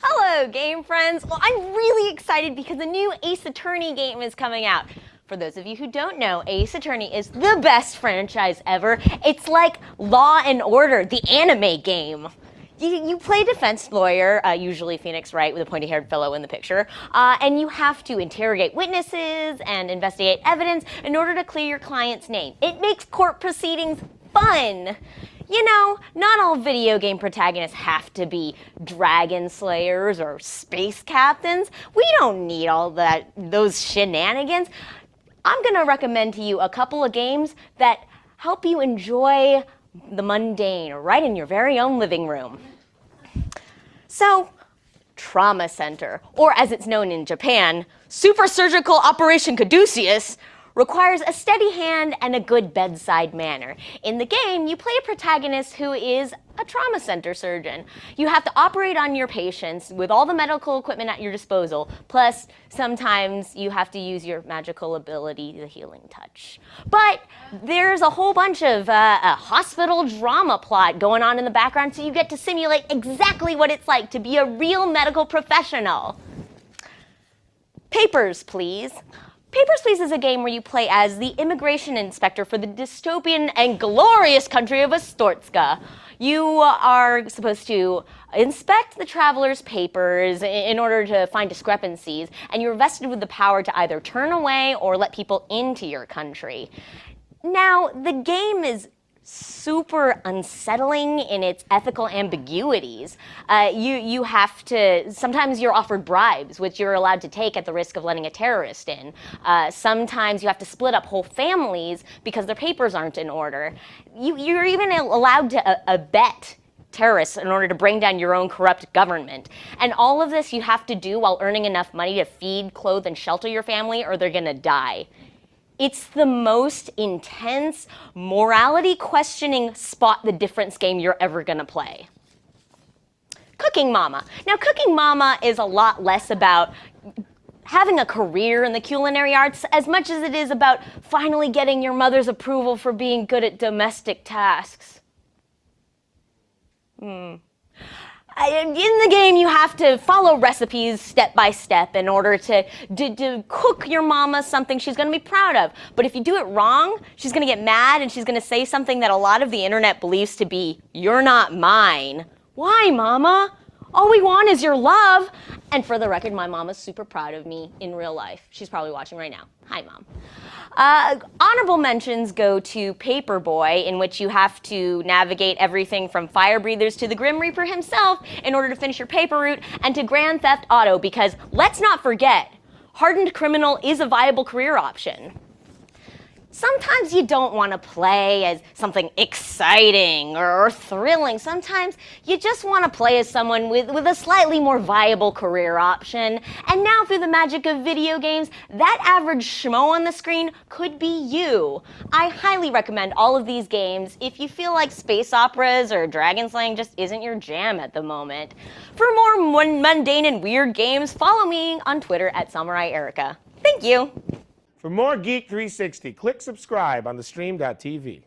Hello, game friends. Well, I'm really excited because a new Ace Attorney game is coming out. For those of you who don't know, Ace Attorney is the best franchise ever. It's like Law and Order, the anime game. You play defense lawyer, usually Phoenix Wright with a pointy-haired fellow in the picture, and you have to interrogate witnesses and investigate evidence in order to clear your client's name. It makes court proceedings fun. You know, not all video game protagonists have to be dragon slayers or space captains. We don't need all those shenanigans. I'm gonna recommend to you a couple of games that help you enjoy the mundane right in your very own living room. So, Trauma Center, or as it's known in Japan, Super Surgical Operation Caduceus, requires a steady hand and a good bedside manner. In the game, you play a protagonist who is a trauma center surgeon. You have to operate on your patients with all the medical equipment at your disposal, plus sometimes you have to use your magical ability, the healing touch. But there's a whole bunch of a hospital drama plot going on in the background, so you get to simulate exactly what it's like to be a real medical professional. Papers, Please. Papers, Please is a game where you play as the immigration inspector for the dystopian and glorious country of Astortska. You are supposed to inspect the traveler's papers in order to find discrepancies, and you're vested with the power to either turn away or let people into your country. Now, the game is super unsettling in its ethical ambiguities. You have to, sometimes you're offered bribes, which you're allowed to take at the risk of letting a terrorist in. Sometimes you have to split up whole families because their papers aren't in order. You're even allowed to abet terrorists in order to bring down your own corrupt government. And all of this you have to do while earning enough money to feed, clothe, and shelter your family, or they're gonna die. It's the most intense, morality-questioning spot the difference game you're ever gonna play. Cooking Mama. Now, Cooking Mama is a lot less about having a career in the culinary arts as much as it is about finally getting your mother's approval for being good at domestic tasks. In the game, you have to follow recipes step by step in order to cook your mama something she's going to be proud of. But if you do it wrong, she's going to get mad and she's going to say something that a lot of the internet believes to be, "You're not mine." Why, Mama? All we want is your love. And for the record, my mama's super proud of me in real life. She's probably watching right now. Hi, Mom. Honorable mentions go to Paperboy, in which you have to navigate everything from fire breathers to the Grim Reaper himself in order to finish your paper route, and to Grand Theft Auto, because let's not forget, hardened criminal is a viable career option. Sometimes you don't want to play as something exciting or thrilling. Sometimes you just want to play as someone with a slightly more viable career option. And now, through the magic of video games, that average schmo on the screen could be you. I highly recommend all of these games if you feel like space operas or dragon slaying just isn't your jam at the moment. For more mundane and weird games, follow me on Twitter at Samurai Erika. Thank you. For more Geek 360, click subscribe on theStream.tv.